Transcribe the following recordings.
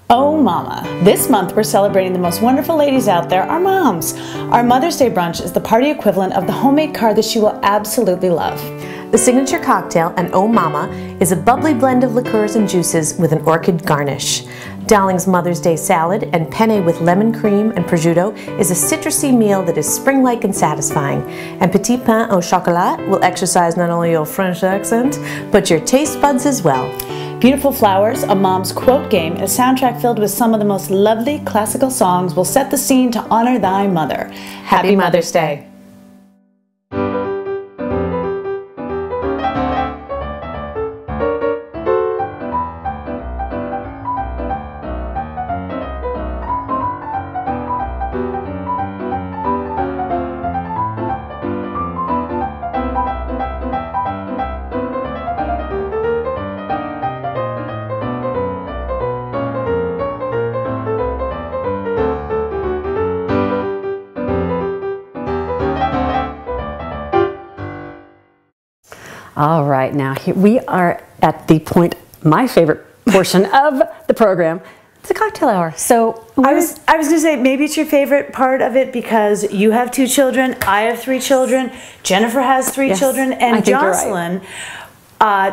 Oh mama, this month we're celebrating the most wonderful ladies out there, our moms. Our Mother's Day brunch is the party equivalent of the homemade card that she will absolutely love. The signature cocktail, an Oh Mama, is a bubbly blend of liqueurs and juices with an orchid garnish. Darling's Mother's Day salad and penne with lemon cream and prosciutto is a citrusy meal that is spring-like and satisfying. And petit pain au chocolat will exercise not only your French accent, but your taste buds as well. Beautiful Flowers, a mom's quote game, and a soundtrack filled with some of the most lovely classical songs will set the scene to honor thy mother. Happy Mother's Day. All right, now here we are at the point, my favorite portion of the program. It's a cocktail hour. So I was going to say maybe it's your favorite part of it because you have 2 children, I have 3 children, Jennifer has 3 children, and Jocelyn,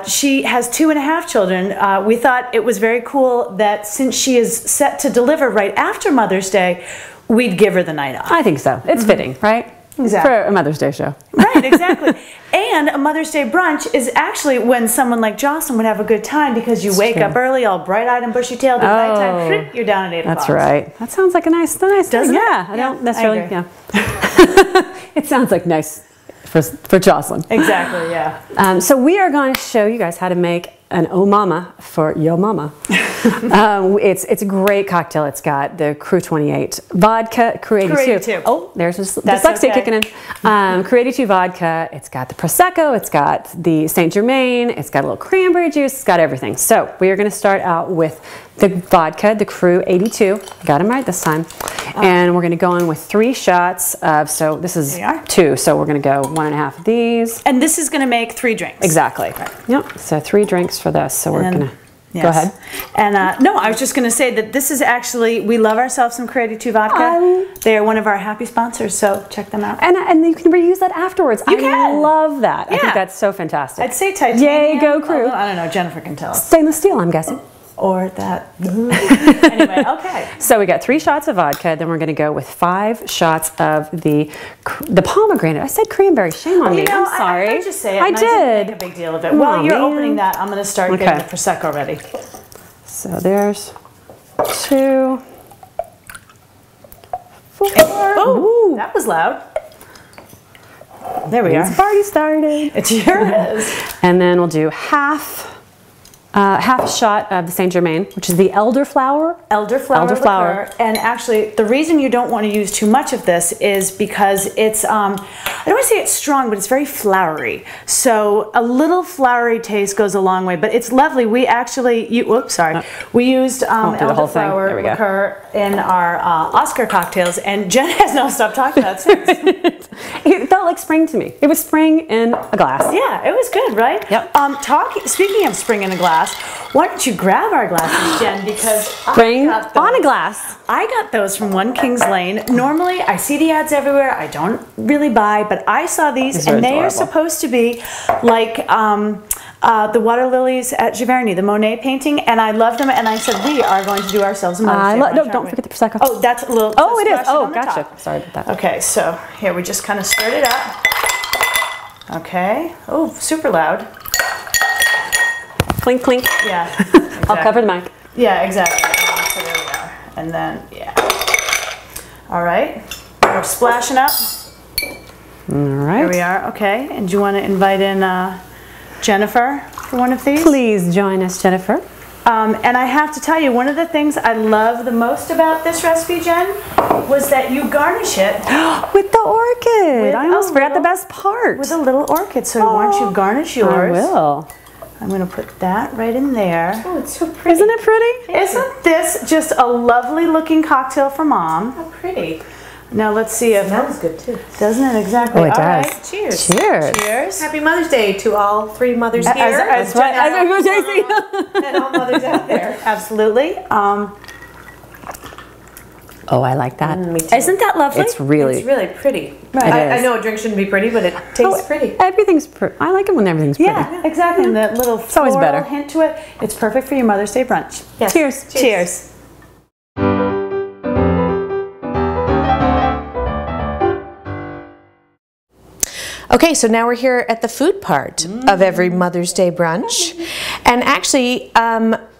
she has 2.5 children. We thought it was very cool that since she is set to deliver right after Mother's Day, we'd give her the night off. I think so. It's fitting, right? Exactly. For a Mother's Day show. Right, exactly. And a Mother's Day brunch is actually when someone like Jocelyn would have a good time because you wake up early, all bright-eyed and bushy-tailed, at nighttime, you're down at 8 o'clock. That's right. That sounds like a nice Doesn't thing. it? Yeah, I don't necessarily, It sounds like nice for Jocelyn. Exactly, yeah. So we are going to show you guys how to make an Oh Mama for Yo Mama. It's a great cocktail. It's got the Crew 28 vodka, Crew 82. Oh, there's dyslexia kicking in. Crew 82 vodka. It's got the Prosecco. It's got the Saint Germain. It's got a little cranberry juice. It's got everything. So we are going to start out with the vodka, the Crew 82. Got them right this time. And we're going to go in with 3 shots of, so this is 2. So we're going to go 1.5 of these. And this is going to make 3 drinks. Exactly. Right. Yep. So 3 drinks for this. So we're going to go ahead. And no, I was just going to say that this is actually, we love ourselves some Crew 82 vodka. They are one of our happy sponsors, so check them out. And you can reuse that afterwards. I love that. I think that's so fantastic. I'd say titanium. Yay, go Crew. I don't know, Jennifer can tell us. Stainless steel, I'm guessing. Or that. Anyway, okay. So we got 3 shots of vodka, then we're going to go with 5 shots of the pomegranate. I said cranberry. Shame on me. I'm sorry. I just say it. I did. Make a big deal of it. While you're opening that, I'm going to start getting the Prosecco ready. So there's 2, 4. Oh, that was loud. There we are. It's party started. It sure is. And then we'll do half a shot of the Saint Germain, which is the elderflower. Elderflower liqueur. And actually, the reason you don't want to use too much of this is because it's, I don't want to say it's strong, but it's very flowery. So a little flowery taste goes a long way, but it's lovely. We actually, we used elderflower liqueur in our Oscar cocktails, and Jen has not stopped talking about it since. It felt like spring to me. It was spring in a glass. Yeah, it was good, right? Yep. Speaking of spring in a glass, why don't you grab our glasses, Jen, because spring on a glass. I got those from One Kings Lane. Normally, I see the ads everywhere. I don't really buy, but I saw these and they are supposed to be like the water lilies at Giverny, the Monet painting, and I loved them, and I said, we are going to do ourselves a Mother's Day brunch, don't forget the Prosecco. Oh, that's a little... Oh, it is. Oh, gotcha. Sorry about that. Okay, so here we just kind of stirred it up. Okay. Oh, super loud. Clink, clink. Yeah. Exactly. I'll cover the mic. Yeah, exactly. So there we are. And then, all right. We're splashing up. All right. Here we are. Okay. And do you want to invite in Jennifer for one of these? Please join us, Jennifer. And I have to tell you, one of the things I love the most about this recipe, Jen, was that you garnish it with the orchid. I almost forgot the best part. With a little orchid. So why don't you garnish yours? I will. I'm going to put that right in there. Oh, it's so pretty. Isn't it pretty? Isn't this just a lovely looking cocktail for Mom? How pretty. Now let's see if... It smells good too. Doesn't it? Exactly. Oh, it does. Right. Cheers. Cheers. Cheers. Happy Mother's Day to all 3 mothers here. That's right. And all mothers out there. Absolutely. Oh, I like that. Me too. Isn't that lovely? It's really pretty. Right. I know a drink shouldn't be pretty, but it tastes pretty. Everything's pretty. I like it when everything's pretty. Yeah, exactly. And that little It's always better. hint to it. It's perfect for your Mother's Day brunch. Yes. Cheers. Cheers. Okay, so now we're here at the food part of every Mother's Day brunch. And actually,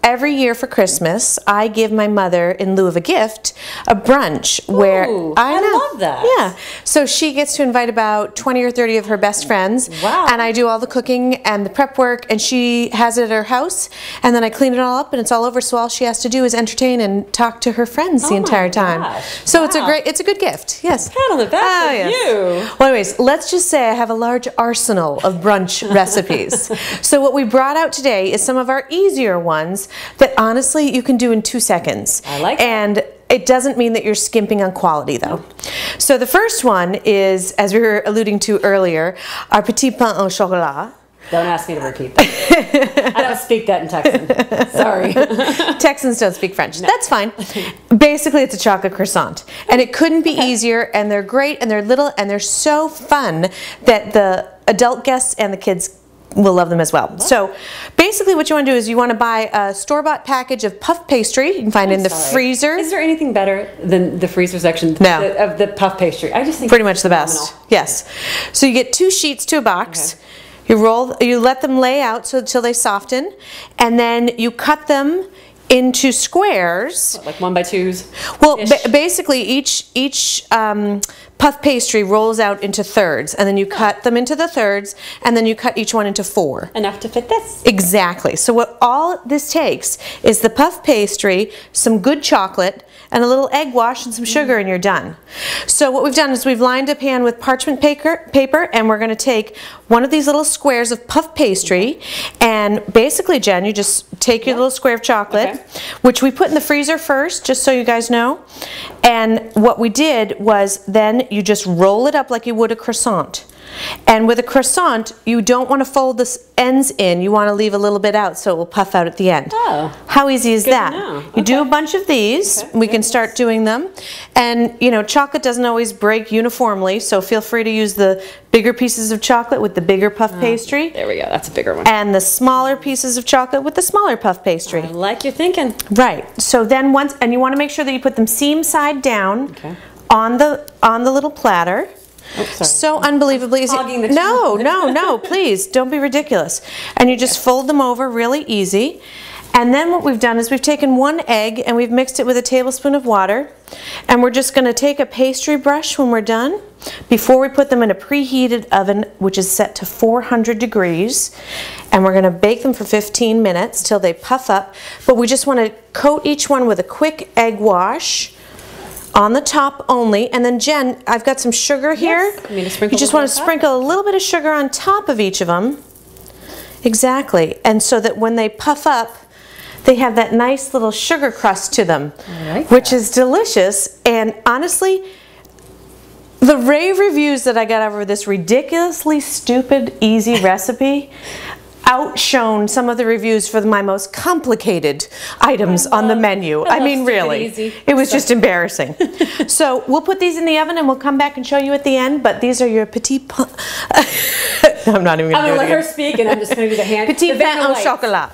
every year for Christmas, I give my mother, in lieu of a gift, a brunch where I love that. Yeah. So she gets to invite about 20 or 30 of her best friends. Wow. And I do all the cooking and the prep work, and she has it at her house. And then I clean it all up, and it's all over. So all she has to do is entertain and talk to her friends the entire time. Gosh. So it's a good gift. Yes. Pat on the back for you. Well, anyways, let's just say I have a large arsenal of brunch recipes. So what we brought out today is some of our easier ones that honestly you can do in 2 seconds. I like that. And it doesn't mean that you're skimping on quality though. So the first one is, as we were alluding to earlier, our petit pain au chocolat. Don't ask me to repeat that. I don't speak that in Texan. Sorry. Texans don't speak French. No. That's fine. Basically, it's a chocolate croissant. And it couldn't be easier, and they're great, and they're little, and they're so fun that the adult guests and the kids will love them as well. So basically what you want to do is you want to buy a store-bought package of puff pastry. You can find it in the freezer. Is there anything better than the freezer section of the puff pastry? I just think pretty much the best. Yes. So you get 2 sheets to a box. Okay. You let them lay out until they soften, and then you cut them into squares. What, like 1 by 2s? Well, basically each puff pastry rolls out into thirds, and then you cut them into the thirds, and then you cut each one into 4. Enough to fit this. Exactly. So what all this takes is the puff pastry, some good chocolate, and a little egg wash and some sugar, and you're done. So what we've done is we've lined a pan with parchment paper, and we're going to take one of these little squares of puff pastry, and basically, Jen, you just take your little square of chocolate, which we put in the freezer first, just so you guys know. And what we did was then you just roll it up like you would a croissant. And with a croissant, you don't want to fold the ends in. You want to leave a little bit out so it will puff out at the end. Oh. How easy is that? You do a bunch of these. We can start doing them. And, you know, chocolate doesn't always break uniformly, so feel free to use the bigger pieces of chocolate with the bigger puff pastry. There we go. That's a bigger one. And the smaller pieces of chocolate with the smaller puff pastry. I like your thinking. Right. So then and you want to make sure that you put them seam side down on the little platter. Oh, sorry. So unbelievably easy. No, please, don't be ridiculous. And you just fold them over really easy. And then what we've done is we've taken 1 egg and we've mixed it with a tablespoon of water. And we're just going to take a pastry brush when we're done, before we put them in a preheated oven, which is set to 400 degrees. And we're going to bake them for 15 minutes till they puff up. But we just want to coat each one with a quick egg wash on the top only. And then Jen, I've got some sugar here. You just want to sprinkle a little bit of sugar on top of each of them. Exactly. And so that when they puff up, they have that nice little sugar crust to them, which is delicious. And honestly, the rave reviews that I got over this ridiculously stupid, easy recipe outshone some of the reviews for my most complicated items on the menu. I mean, really, it was just embarrassing. So we'll put these in the oven and we'll come back and show you at the end, but these are your petit pain. I'm not even going to do it again. I'm going to let her speak and I'm just going to do the hand. Petit pain au chocolat.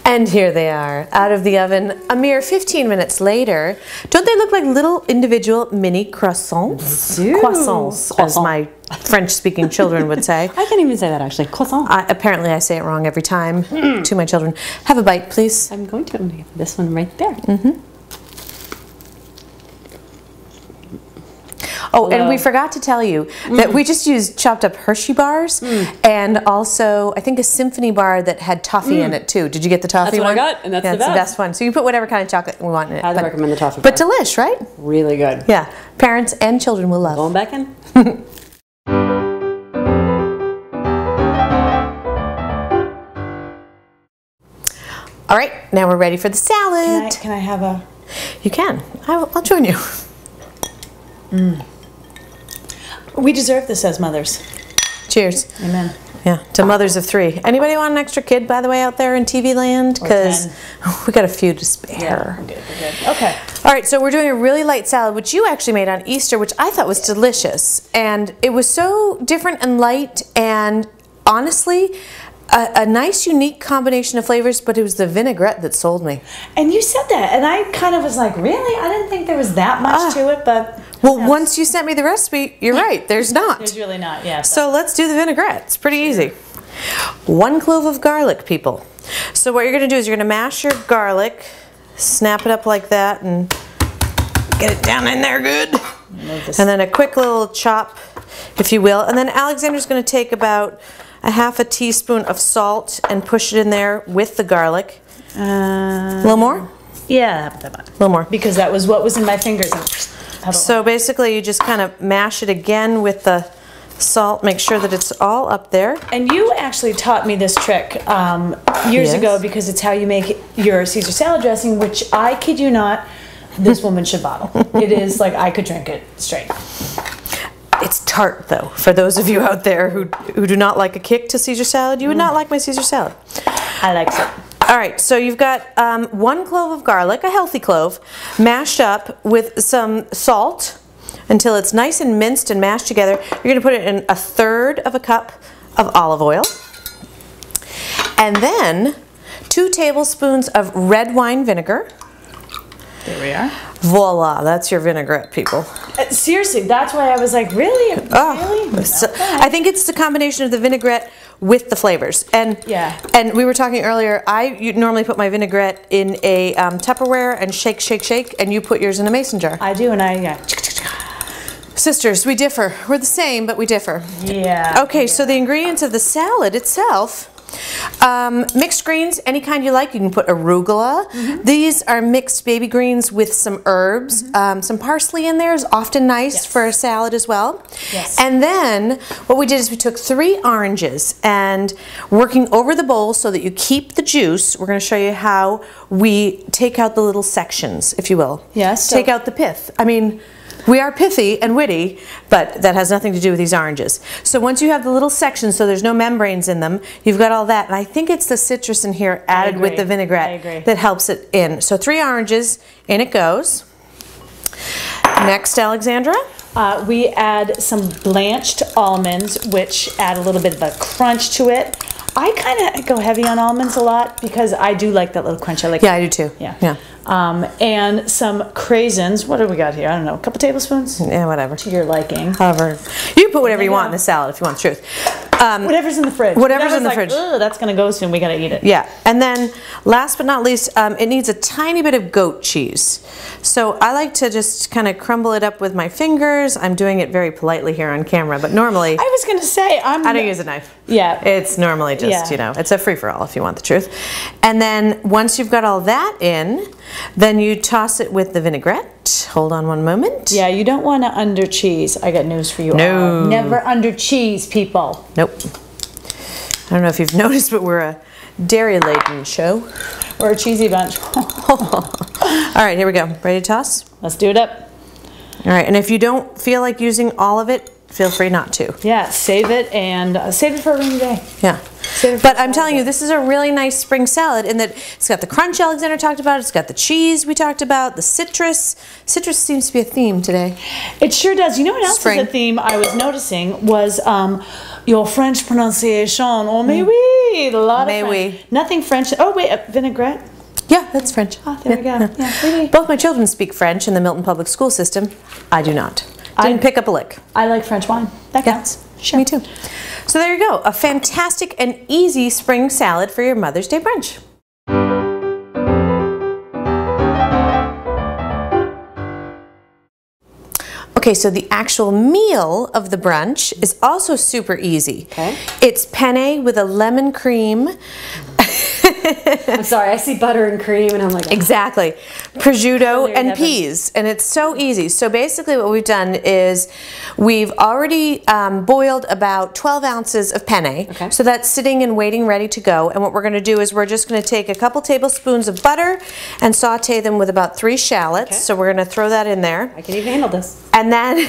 And here they are, out of the oven a mere 15 minutes later. Don't they look like little individual mini croissants? Croissants, as my French-speaking children would say. I can't even say that actually. Croissant. Apparently I say it wrong every time to my children. Have a bite, please. I'm going to get this one right there. Oh, and we forgot to tell you that we just used chopped up Hershey bars and also I think a symphony bar that had toffee in it too. Did you get the toffee one? That's what I got, and that's the best. That's the best one. So you can put whatever kind of chocolate we want in it. I'd recommend the toffee bar. But delish, right? Really good. Yeah. Parents and children will love. Going back in. All right, now we're ready for the salad. Can I have a... You can. I'll join you. We deserve this as mothers. Cheers. Amen. Yeah, to mothers of 3. Anybody want an extra kid, by the way, out there in TV land? Because we got a few to spare. Yeah, we're good. Okay. All right, so we're doing a really light salad, which you actually made on Easter, which I thought was delicious. And it was so different and light, and honestly, a nice, unique combination of flavors, but it was the vinaigrette that sold me. And you said that, and I kind of was like, really? I didn't think there was that much to it, but... Well, once you sent me the recipe, you're right, there's not. There's really not, yeah. So let's do the vinaigrette. It's pretty easy. 1 clove of garlic, people. So what you're going to do is you're going to mash your garlic, snap it up like that, and get it down in there good. And then a quick little chop, if you will. And then Alexander's going to take about a half a teaspoon of salt and push it in there with the garlic. A little more? Yeah, a little more. Because that was what was in my fingers. So basically you just kind of mash it again with the salt, make sure that it's all up there. And you actually taught me this trick years ago, because it's how you make your Caesar salad dressing, which I kid you not, this woman should bottle. It is like I could drink it straight. It's tart, though. For those of you out there who do not like a kick to Caesar salad, you would not like my Caesar salad. I like it. All right, so you've got 1 clove of garlic, a healthy clove, mashed up with some salt until it's nice and minced and mashed together. You're going to put it in 1/3 of a cup of olive oil. And then 2 tablespoons of red wine vinegar. There we are. Voila, that's your vinaigrette, people. Seriously, that's why I was like, really? Really? So, I think it's the combination of the vinaigrette with the flavors. And and we were talking earlier, you normally put my vinaigrette in a Tupperware and shake, shake, shake, and you put yours in a mason jar. I do, and Sisters, we differ. We're the same, but we differ. Yeah. Okay, so the ingredients of the salad itself, mixed greens, any kind you like. You can put arugula. These are mixed baby greens with some herbs. Some parsley in there is often nice for a salad as well. And then what we did is we took 3 oranges, and working over the bowl so that you keep the juice, we're going to show you how we take out the little sections, if you will. Yes. Take out the pith. I mean, we are pithy and witty, but that has nothing to do with these oranges. So once you have the little sections, so there's no membranes in them, you've got all that. And I think it's the citrus in here added with the vinaigrette that helps it in. So 3 oranges, in it goes. Next, Alexandra? We add some blanched almonds, which add a little bit of a crunch to it. I kind of go heavy on almonds a lot because I do like that little crunch. I like. Yeah, I do too. Yeah. And some craisins. What do we got here? I don't know. A couple tablespoons? Yeah, whatever. To your liking. However. You can put whatever you want in the salad if you want the truth. Whatever's in the fridge. Whatever's in the fridge. That's going to go soon. We got to eat it. Yeah. And then last but not least, it needs a tiny bit of goat cheese. So I like to just kind of crumble it up with my fingers. I'm doing it very politely here on camera, but normally... I was going to say, I don't use a knife. Yeah. It's normally just, you know, it's a free-for-all if you want the truth. And then once you've got all that in, then you toss it with the vinaigrette. Hold on one moment. Yeah, you don't want to under cheese. I got news for you all. Never under cheese, people. Nope. I don't know if you've noticed, but we're a dairy-laden show. We're a cheesy bunch. All right, here we go. Ready to toss? Let's do it up. All right, and if you don't feel like using all of it, feel free not to. Yeah, save it, and save it for a rainy day. Yeah. But I'm telling you, this is a really nice spring salad in that it's got the crunch Alexander talked about, it's got the cheese we talked about, the citrus. Citrus seems to be a theme today. It sure does. You know what else is a theme I was noticing was your French pronunciation. Oh, mais oui, a lot of French. Nothing French. Oh, wait, vinaigrette? Yeah, that's French. Oh, there we go. Yeah, both my children speak French in the Milton Public School system. I do not. Didn't pick up a lick. I like French wine. That counts. Sure. Me too. So there you go. A fantastic and easy spring salad for your Mother's Day brunch. Okay, so the actual meal of the brunch is also super easy. Okay. It's penne with a lemon cream I'm sorry, I see butter and cream and I'm like, oh. Exactly. Prosciutto and peas, and it's so easy. So basically what we've done is we've already boiled about 12 ounces of penne. Okay. So that's sitting and waiting ready to go. And what we're going to do is we're just going to take a couple tablespoons of butter and saute them with about 3 shallots. Okay. So we're going to throw that in there. I can even handle this. And then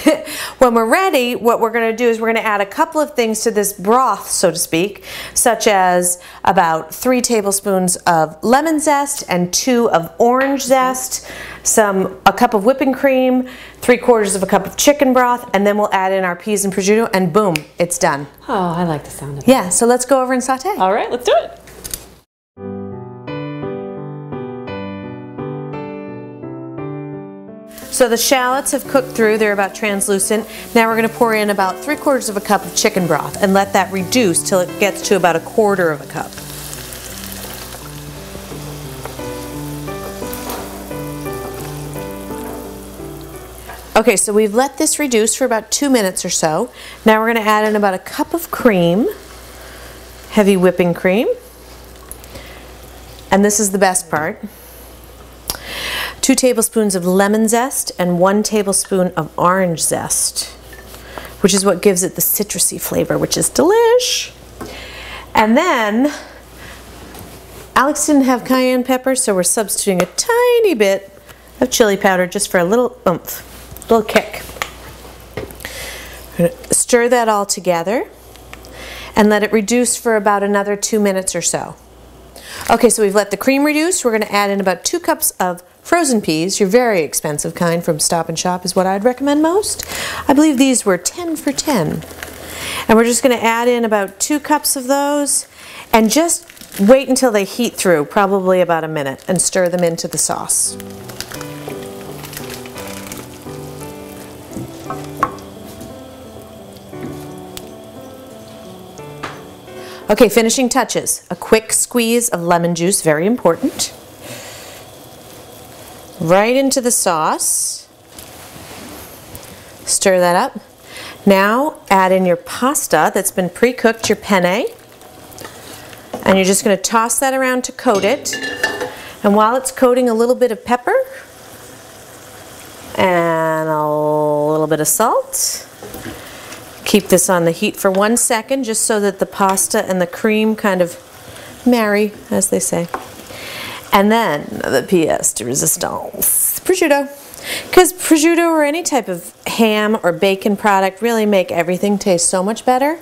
when we're ready, what we're going to do is we're going to add a couple of things to this broth, so to speak, such as about 3 tablespoons of lemon zest and 2 of orange zest, a cup of whipping cream, 3/4 of a cup of chicken broth, and then we'll add in our peas and prosciutto, and boom, it's done. Oh, I like the sound of it. Yeah, so let's go over and saute. All right, let's do it. So the shallots have cooked through, they're about translucent. Now we're going to pour in about 3/4 of a cup of chicken broth and let that reduce till it gets to about 1/4 of a cup. Okay, so we've let this reduce for about 2 minutes or so. Now we're going to add in about a cup of cream, heavy whipping cream. And this is the best part. 2 tablespoons of lemon zest and 1 tablespoon of orange zest, which is what gives it the citrusy flavor, which is delish. And then, Alex didn't have cayenne pepper, so we're substituting a tiny bit of chili powder just for a little oomph, a little kick. We're going to stir that all together and let it reduce for about another 2 minutes or so. Okay, so we've let the cream reduce. We're going to add in about 2 cups of frozen peas, your very expensive kind from Stop & Shop is what I'd recommend most. I believe these were 10 for 10. And we're just going to add in about 2 cups of those and just wait until they heat through, probably about a minute, and stir them into the sauce. Okay, finishing touches. A quick squeeze of lemon juice, very important. Right into the sauce. Stir that up. Now add in your pasta that's been pre-cooked, your penne. And you're just going to toss that around to coat it. And while it's coating, a little bit of pepper and a little bit of salt. Keep this on the heat for 1 second just so that the pasta and the cream kind of marry, as they say. And then the pièce de résistance, prosciutto. Because prosciutto or any type of ham or bacon product really make everything taste so much better.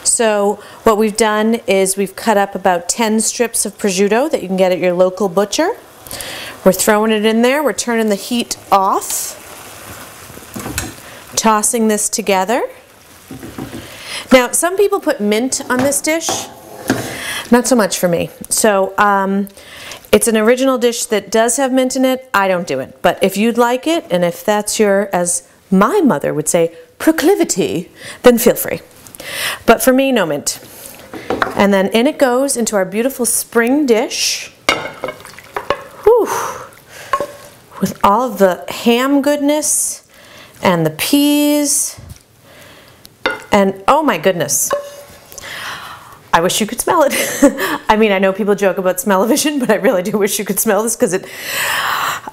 So what we've done is we've cut up about 10 strips of prosciutto that you can get at your local butcher. We're throwing it in there. We're turning the heat off. Tossing this together. Now, some people put mint on this dish. Not so much for me. So it's an original dish that does have mint in it. I don't do it. But if you'd like it, and if that's your, as my mother would say, proclivity, then feel free. But for me, no mint. And then in it goes into our beautiful spring dish. Whew. With all of the ham goodness and the peas. And oh my goodness. I wish you could smell it. I mean, I know people joke about smell-o-vision, but I really do wish you could smell this because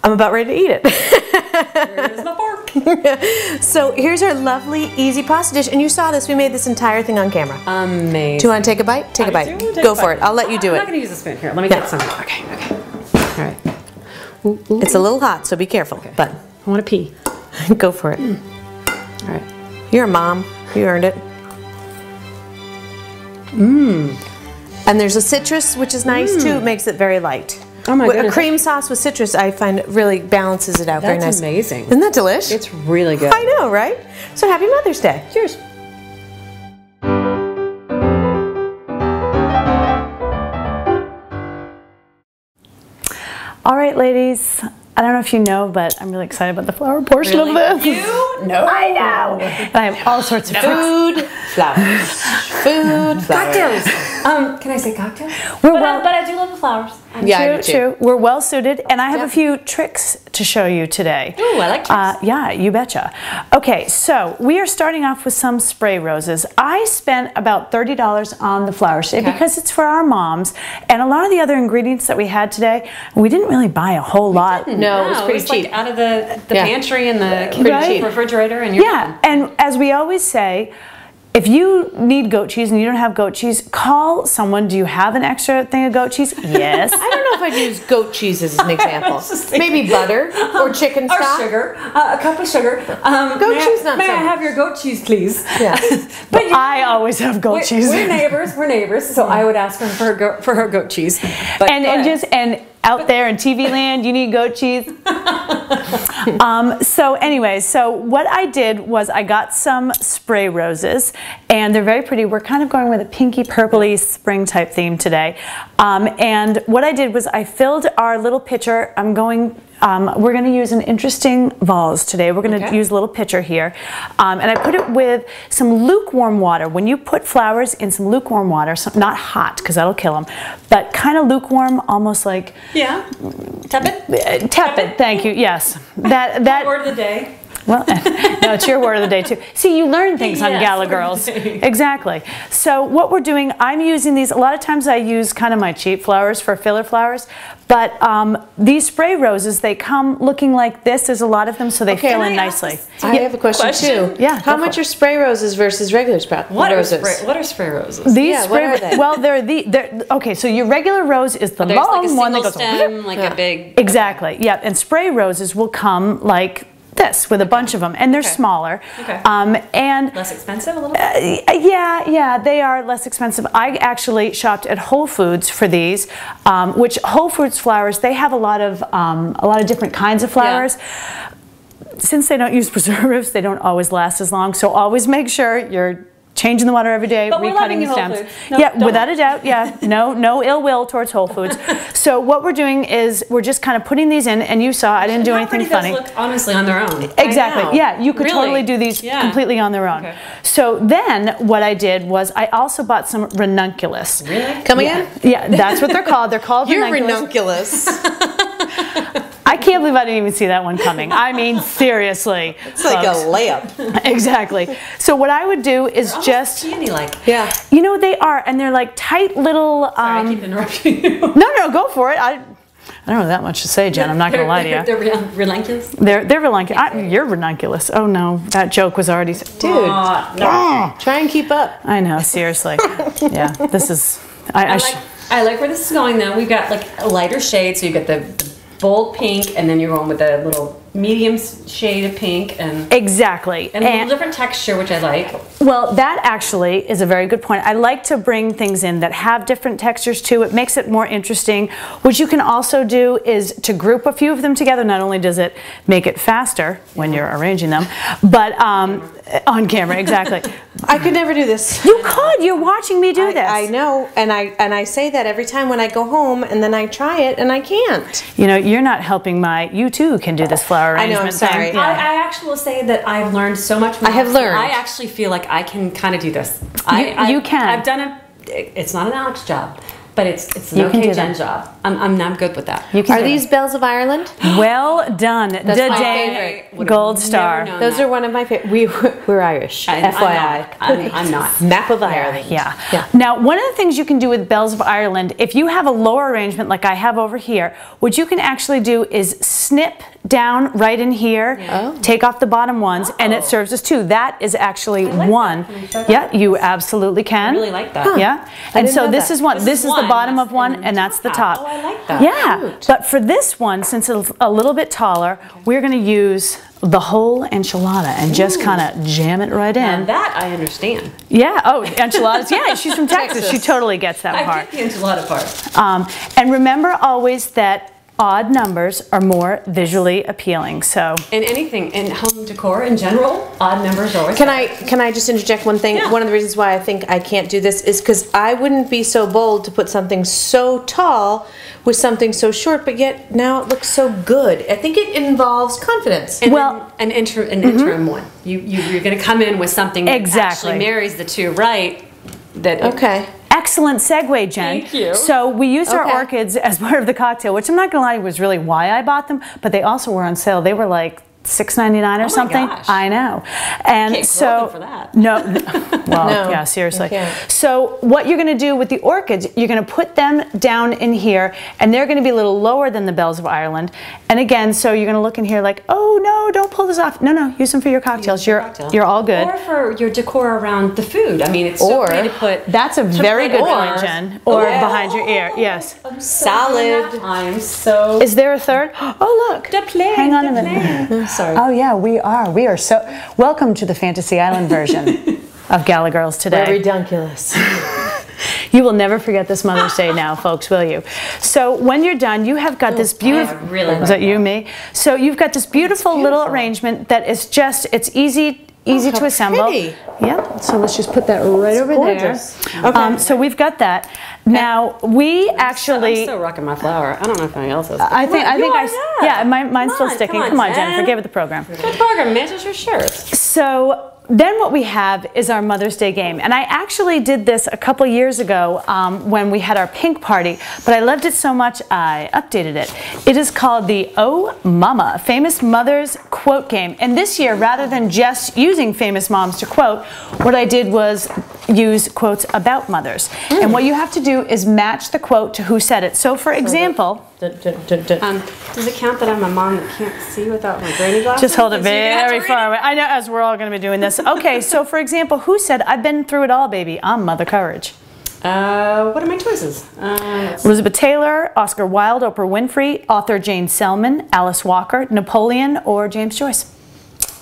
I'm about ready to eat it. Here's my fork. So here's our lovely, easy pasta dish. And you saw this, we made this entire thing on camera. Amazing. Do you want to take a bite? Take a bite. Go for it. I'll let you do it. I'm not going to use a spoon. Here, let me get some. Okay, okay. All right. Ooh, ooh. It's a little hot, so be careful. Okay. But I want to pee. go for it. All right. You're a mom. You earned it. Mmm. And there's a citrus, which is nice too. It makes it very light. Oh my goodness. A cream sauce with citrus, I find, really balances it out very nice. That's amazing. Isn't that delish? It's really good. I know, right? So happy Mother's Day. Cheers. All right, ladies. I don't know if you know, but I'm really excited about the flour portion of this. You? No. I know. And I have all sorts of food. Flowers. Food. Flowers. Cocktails. Can I say cocktails? But I do love the flowers. True. We're well suited, and I have a few tricks to show you today. Ooh, I like tricks. Yeah, you betcha. Okay, so we are starting off with some spray roses. I spent about $30 on the flowers today because it's for our moms, and a lot of the other ingredients that we had today, we didn't really buy a whole lot. No, it was pretty cheap. Like out of the pantry and the refrigerator, and and as we always say, if you need goat cheese and you don't have goat cheese, call someone. Do you have an extra thing of goat cheese? Yes. I don't know if I'd use goat cheese as an example. Maybe butter or chicken stock. Or sugar. A cup of sugar. Goat cheese, not May I have your goat cheese, please? Yeah. But I always have goat cheese. We're neighbors, so I would ask her for her goat cheese. But and out there in TV land, you need goat cheese. So anyway, so what I did was I got some spray roses, and they're very pretty. We're kind of going with a pinky purpley spring type theme today. And what I did was I filled our little pitcher. We're going to use an interesting vase today. We're going to use a little pitcher here. And I put it with some lukewarm water. When you put flowers in some lukewarm water, not hot because that'll kill them, but kind of lukewarm, almost like... Yeah. Tepid? Tepid, thank you, yes. That word of the day. Well, no, it's your word of the day too. See, you learn things on Gala Girls. Exactly. So what we're doing, I'm using these, a lot of times I use kind of my cheap flowers for filler flowers, but these spray roses, they come looking like this. There's a lot of them, so they fill in nicely. I have a question too. Yeah. How much are spray roses versus regular roses? What are spray roses? These what are they? Well, okay, so your regular rose is the long like one that goes stem, like a big... Exactly, yeah, and spray roses will come like this with a bunch of them, and they're smaller. And less expensive a little bit? Yeah, they are less expensive. I actually shopped at Whole Foods for these, which Whole Foods flowers, they have a lot of different kinds of flowers. Since they don't use preservatives, they don't always last as long, so always make sure you're changing the water every day, recutting the stems. Without a doubt, no ill will towards Whole Foods. So what we're doing is we're just kind of putting these in, and you saw I didn't do anything funny. Look, honestly, on their own. Exactly. Yeah, you could totally do these completely on their own. So then what I did was I also bought some ranunculus. Really? Come again? Yeah, that's what they're called. They're called ranunculus. I can't believe I didn't even see that one coming. I mean, seriously. It's like a layup. Exactly. So what I would do is just... candy-like. Yeah. You know, they are, and they're like tight little... Sorry, I keep interrupting you. No, go for it. I don't know that much to say, Jen. I'm not going to lie to you. They're ranunculus? They're ranunculus. You're ranunculus. Oh, no. That joke was already... Dude. Try and keep up. I know, seriously. Yeah, this is... I like where this is going, though. We've got like a lighter shade, so you get the bold pink, and then you're going with a little medium shade of pink, and exactly, and a little different texture, which I like. Well, that actually is a very good point. I like to bring things in that have different textures too. It makes it more interesting. What you can also do is to group a few of them together. Not only does it make it faster when you're arranging them, but on camera, exactly. I could never do this. You could. You're watching me do this. I know, and I say that every time when I go home, and then I try it, and I can't. You know, you're not helping you too can do this flower arrangement. I know, I'm sorry. Thing. Yeah. I actually will say that I've learned so much more. I have learned. I actually feel like I can kind of do this. You can. I've done it's not an Alex job, but it's an okay Jen job. I'm good with that. Are these Bells of Ireland? Well done. That's my favorite. Gold star. Those are one of my favorite. We're Irish. FYI. I'm not. Map of Ireland. Yeah. Now, one of the things you can do with Bells of Ireland, if you have a lower arrangement like I have over here, what you can actually do is snip down right in here, take off the bottom ones, and it serves as two. That is actually one. Yeah, you absolutely can. I really like that. Yeah. And so this is one. This is the bottom of one, and that's the top. Oh, I like that. Yeah. Cute. But for this one, since it's a little bit taller, we're going to use the whole enchilada and just kind of jam it right in. Now that I understand. Yeah. Oh, enchiladas. Yeah, she's from Texas. She totally gets that part. I get the enchilada part. And remember always that odd numbers are more visually appealing. So in anything in home decor in general, odd numbers are always. Can I just interject one thing? Yeah. One of the reasons why I think I can't do this is because I wouldn't be so bold to put something so tall with something so short, but yet now it looks so good. I think it involves confidence. And well, an interim one. You're going to come in with something that actually marries the two, right? Okay. Excellent segue, Jen. Thank you. So we used our orchids as part of the cocktail, which I'm not going to lie was really why I bought them, but they also were on sale. They were like $6.99 or something. Gosh. I know. And can't so grow them for that. no, well, yeah, seriously. So what you're going to do with the orchids, you're going to put them down in here, and they're going to be a little lower than the bells of Ireland. And again, so you're going to look in here like, oh no, don't pull this off. No, use them for your cocktails. You're all good. Or for your decor around the food. I mean, it's so great to put. That's a very good point, Jen. Or behind your ear. Yes. Salad. I'm so. Is there a third? Oh look. Hang on a minute. Sorry. Oh yeah, we are so welcome to the Fantasy Island version of Gala Girls today. We're redunculous. You will never forget this Mother's Day now, folks, will you? So when you're done, you have got this beautiful. Is that you, me? So you've got this beautiful little arrangement that is just it's easy to assemble. Pretty. Yep. So let's just put that right over gorgeous. there. Okay. So we've got that. Now we actually. I'm still rocking my flower. I don't know if anything else is. Mine's still sticking. Come on, Jennifer, give it the program. Good program, matches your shirt. So then what we have is our Mother's Day game. And I actually did this a couple years ago when we had our pink party, but I loved it so much I updated it. It is called the Oh Mama, Famous Mothers Quote Game. And this year, rather than just using famous moms to quote, what I did was use quotes about mothers. And what you have to do is match the quote to who said it. So for example, does it count that I'm a mom that can't see without my granny glasses? just hold it very far away. I know, as we're all going to be doing this. Okay, so for example, who said, I've been through it all, baby. I'm Mother Courage. What are my choices? Elizabeth Taylor, Oscar Wilde, Oprah Winfrey, author Jane Selman, Alice Walker, Napoleon, or James Joyce.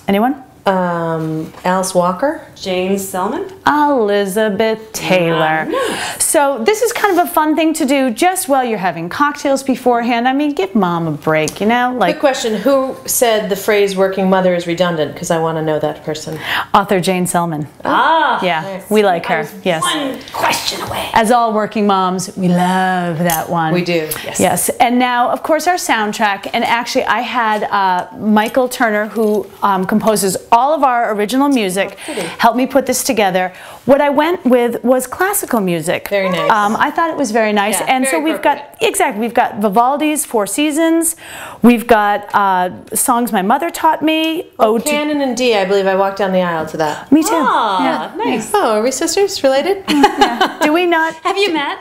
Anyone? Alice Walker? Jane Selman? Elizabeth Taylor. Nice. So this is kind of a fun thing to do just while you're having cocktails beforehand. I mean, give mom a break, you know? Like, quick question, who said the phrase working mother is redundant? Because I want to know that person. Author Jane Selman. Yeah, nice. We like her. Yes. One question away. As all working moms, we love that one. We do. Yes. And now, of course, our soundtrack. And actually, I had Michael Turner, who composes all of our original music, help me put this together. What I went with was classical music. Very nice. I thought it was very nice. Yeah, and so we've got, we've got Vivaldi's Four Seasons. We've got songs my mother taught me. Canon and D, I believe I walked down the aisle to that. Me too. Oh, nice. Oh, are we sisters? Related? Do we not? Have you met?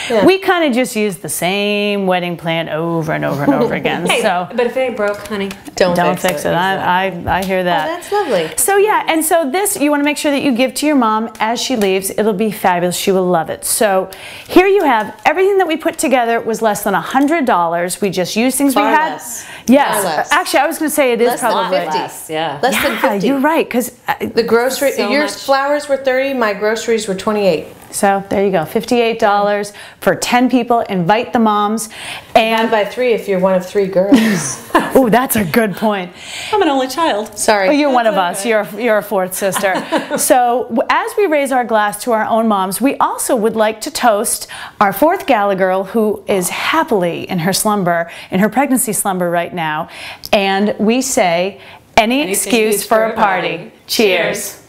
Yeah. We kind of just use the same wedding plan over and over and over again. Hey, so, but if it ain't broke, honey, don't fix it. I hear that. Oh, that's lovely. So yeah, and so this you want to make sure that you give to your mom as she leaves. It'll be fabulous. She will love it. So here you have everything that we put together was less than $100. We just used things we had. Less. Yes, less. Actually, I was going to say it is less probably than 50. less, yeah. Less than 50. You're right, because the grocery. So your much. flowers were 30. My groceries were 28. So there you go, $58 for 10 people. Invite the moms, and by 3 if you're one of 3 girls. Oh, that's a good point. I'm an only child. Sorry. Oh, you're one of us. You're a fourth sister. So as we raise our glass to our own moms, we also would like to toast our 4th Gala girl, who is happily in her slumber, in her pregnancy slumber right now, and we say, any excuse for a party. Cheers.